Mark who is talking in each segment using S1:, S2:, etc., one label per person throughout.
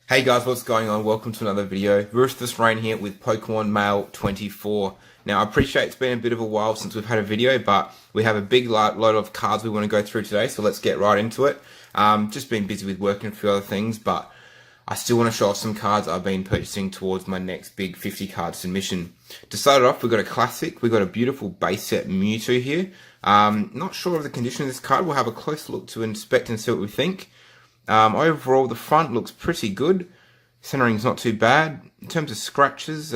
S1: Hey guys, what's going on? Welcome to another video. Ruthless Rain here with Pokemon Mail 24. Now, I appreciate it's been a bit of a while since we've had a video, but we have a big load of cards we want to go through today, so let's get right into it. Just been busy with work and a few other things, but I still want to show off some cards I've been purchasing towards my next big 50 card submission. To start it off, we've got a classic. We've got a beautiful base set Mewtwo here. Not sure of the condition of this card. We'll have a close look to inspect and see what we think. Overall, the front looks pretty good. Centering's not too bad. In terms of scratches,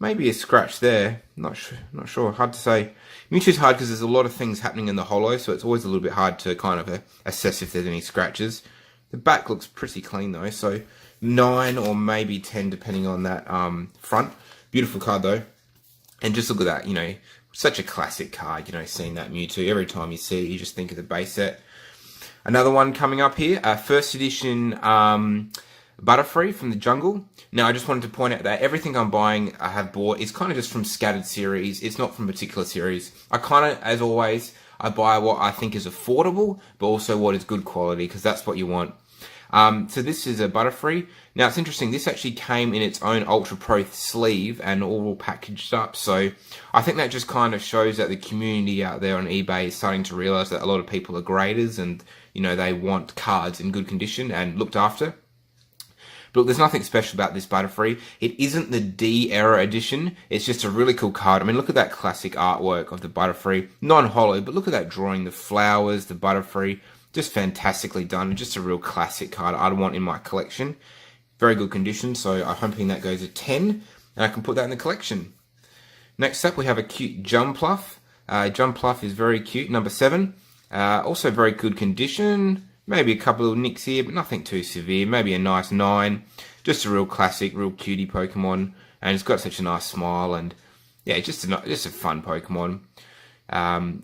S1: maybe a scratch there. Not sure. Hard to say. Mewtwo's hard because there's a lot of things happening in the holo, so it's always a little bit hard to kind of assess if there's any scratches. The back looks pretty clean though, so 9 or maybe 10 depending on that front. Beautiful card though. And just look at that, you know, such a classic card, you know, seeing that Mewtwo. Every time you see it, you just think of the base set. Another one coming up here, first edition Butterfree from the jungle. Now, I just wanted to point out that everything I'm buying, I have bought, is kind of just from scattered series. It's not from a particular series. I kind of, as always, I buy what I think is affordable, but also what is good quality, because that's what you want. So this is a Butterfree. Now, it's interesting, this actually came in its own Ultra Pro sleeve and all packaged up. So I think that just kind of shows that the community out there on eBay is starting to realize that a lot of people are graders and, you know, they want cards in good condition and looked after. But look, there's nothing special about this Butterfree. It isn't the D-Era edition. It's just a really cool card. I mean, look at that classic artwork of the Butterfree. Non-holo, but look at that drawing. The flowers, the Butterfree. Just fantastically done. Just a real classic card I'd want in my collection. Very good condition, so I'm hoping that goes a 10. And I can put that in the collection. Next up, we have a cute Jumpluff. Jumpluff is very cute, number 7. Also very good condition. Maybe a couple of nicks here, but nothing too severe. Maybe a nice 9. Just a real classic, real cutie Pokemon. And it's got such a nice smile. And yeah, just a fun Pokemon.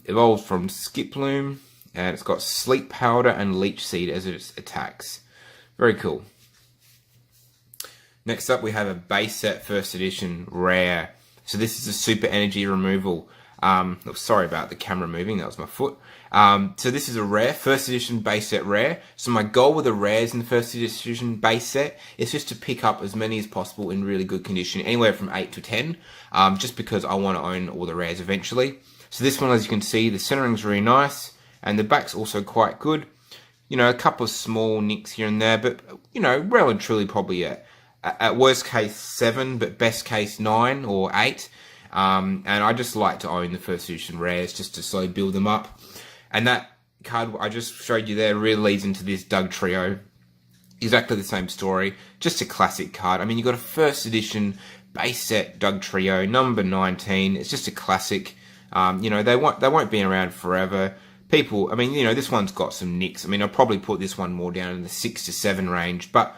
S1: Evolves from Skiploom. And it's got Sleep Powder and Leech Seed as its attacks. Very cool. Next up, we have a base set first edition rare. So this is a super energy removal. Sorry about the camera moving, that was my foot. So this is a rare, first edition base set rare. So my goal with the rares in the first edition base set is just to pick up as many as possible in really good condition, anywhere from 8 to 10, just because I want to own all the rares eventually. So this one, as you can see, the centering's really nice, and the back's also quite good. You know, a couple of small nicks here and there, but, you know, well and truly probably at worst case 7, but best case 9 or 8. And I just like to own the first edition rares just to slowly build them up. And that card I just showed you there really leads into this Dugtrio. Exactly the same story, just a classic card. I mean, you've got a first edition base set Dugtrio, number 19. It's just a classic. You know, they won't be around forever. People, I mean, you know, this one's got some nicks. I mean, I'll probably put this one more down in the 6 to 7 range, but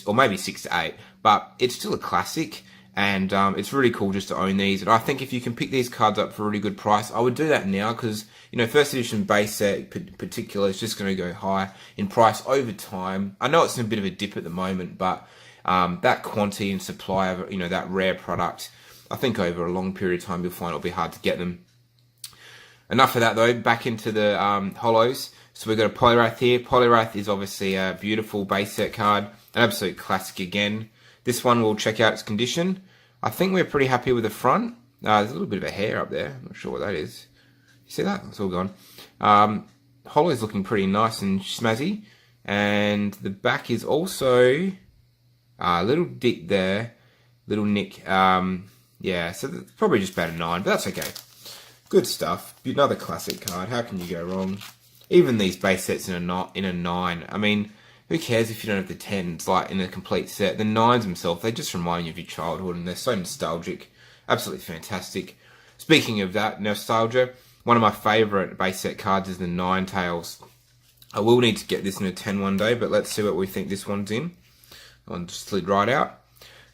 S1: or maybe 6 to 8, but it's still a classic. And it's really cool just to own these. And I think if you can pick these cards up for a really good price, I would do that now because, you know, first edition base set in particular is just going to go high in price over time. I know it's in a bit of a dip at the moment, but that quantity and supply of, you know, that rare product, I think over a long period of time you'll find it'll be hard to get them. Enough of that though, back into the holos. So we've got a Poliwrath here. Poliwrath is obviously a beautiful base set card, an absolute classic again. This one we'll check out its condition. I think we're pretty happy with the front. There's a little bit of a hair up there. I'm not sure what that is. You see that? It's all gone. Holo's looking pretty nice and snazzy. And the back is also a little dip there. Little nick. Yeah, so that's probably just about a 9, but that's okay. Good stuff. Another classic card. How can you go wrong? Even these base sets in a 9. I mean, who cares if you don't have the 10s, like, in a complete set? The 9s themselves, they just remind you of your childhood, and they're so nostalgic. Absolutely fantastic. Speaking of that, nostalgia, one of my favourite base set cards is the Ninetales. I will need to get this in a 10 one day, but let's see what we think this one's in. I'll just slid right out.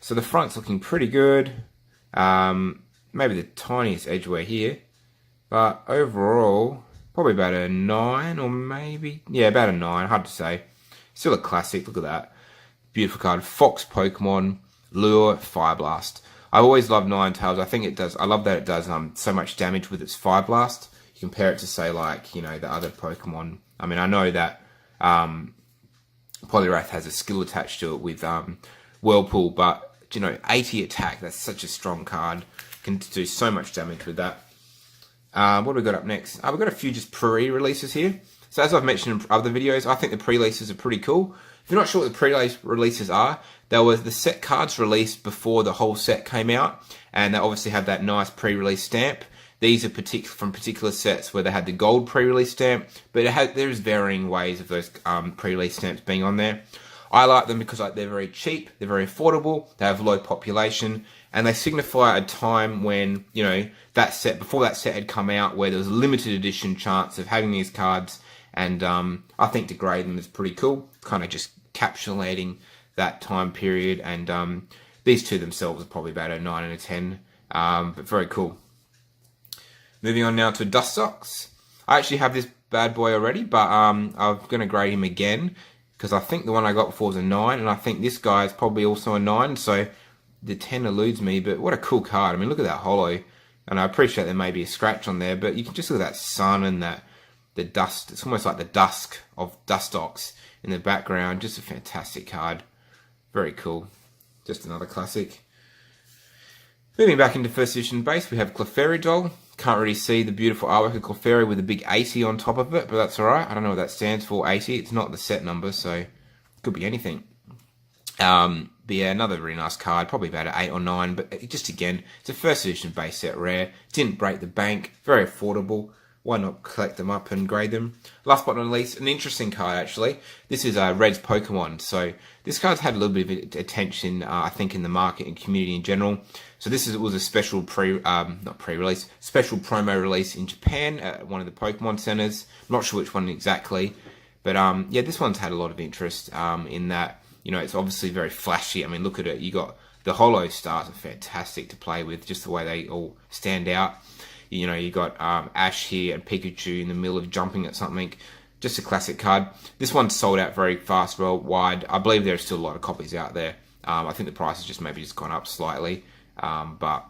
S1: So the front's looking pretty good. Maybe the tiniest edgeware here. But overall, probably about a 9, or maybe... Yeah, about a 9, hard to say. Still a classic, look at that. Beautiful card. Fox Pokemon, Lure, Fire Blast. I always love Ninetales. I think it does, I love that it does so much damage with its Fire Blast. You compare it to, say, like, you know, the other Pokemon. I mean, I know that Poliwrath has a skill attached to it with Whirlpool, but you know, 80 attack, that's such a strong card. Can do so much damage with that. What have we got up next? We've got a few just pre-releases here. So as I've mentioned in other videos, I think the pre-releases are pretty cool. If you're not sure what the pre-releases are, there was the set cards released before the whole set came out, and they obviously have that nice pre-release stamp. These are from particular sets where they had the gold pre-release stamp, but there's varying ways of those pre-release stamps being on there. I like them because they're very cheap, they're very affordable, they have low population, and they signify a time when, you know, that set, before that set had come out, where there was a limited edition chance of having these cards, and I think to grade them is pretty cool, kind of just encapsulating that time period, and these two themselves are probably about a 9 and a 10, but very cool. Moving on now to Dustox. I actually have this bad boy already, but I'm going to grade him again, because I think the one I got before was a 9, and I think this guy is probably also a 9, so the 10 eludes me, but what a cool card. I mean, look at that holo, and I appreciate there may be a scratch on there, but you can just look at that sun and the dust. It's almost like the dusk of Dustox in the background. Just a fantastic card. Very cool. Just another classic. Moving back into first edition base, we have Clefairy Doll. Can't really see the beautiful artwork of Clefairy with a big 80 on top of it, but that's alright. I don't know what that stands for, 80. It's not the set number, so it could be anything. But yeah, another really nice card, probably about an 8 or 9, but just again, it's a first edition base set rare. Didn't break the bank, very affordable. Why not collect them up and grade them? Last but not least, an interesting card actually. This is Red's Pokemon. So this card's had a little bit of attention, I think, in the market and community in general. So this was a special special promo release in Japan at one of the Pokemon centers. I'm not sure which one exactly, but yeah, this one's had a lot of interest in that, you know, it's obviously very flashy. I mean, look at it. You got the holo stars are fantastic to play with, just the way they all stand out. You know, you got Ash here and Pikachu in the middle of jumping at something. Just a classic card. This one's sold out very fast worldwide. I believe there are still a lot of copies out there. I think the price has just maybe gone up slightly. But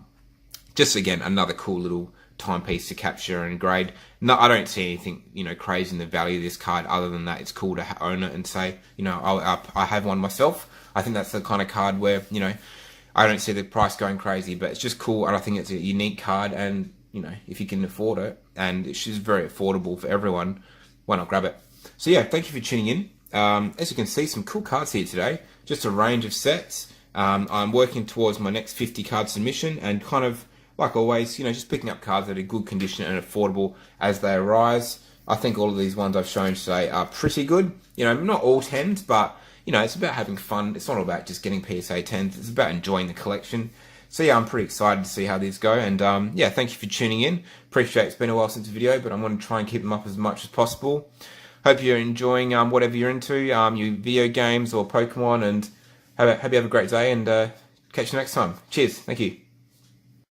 S1: just, again, another cool little timepiece to capture and grade. No, I don't see anything, you know, crazy in the value of this card other than that it's cool to own it and say, you know, I have one myself. I think that's the kind of card where, you know, I don't see the price going crazy, but it's just cool, and I think it's a unique card, and you know, if you can afford it, and it's just very affordable for everyone, why not grab it? So yeah, thank you for tuning in. As you can see, some cool cards here today. Just a range of sets. I'm working towards my next 50 card submission, and kind of, like always, you know, just picking up cards that are good condition and affordable as they arise. I think all of these ones I've shown today are pretty good. You know, not all 10s, but, you know, it's about having fun. It's not all about just getting PSA 10s. It's about enjoying the collection. So yeah, I'm pretty excited to see how these go, and yeah, thank you for tuning in. Appreciate it's been a while since the video, but I'm going to try and keep them up as much as possible. Hope you're enjoying whatever you're into, your video games or Pokemon, and hope you have a great day, and catch you next time. Cheers, thank you.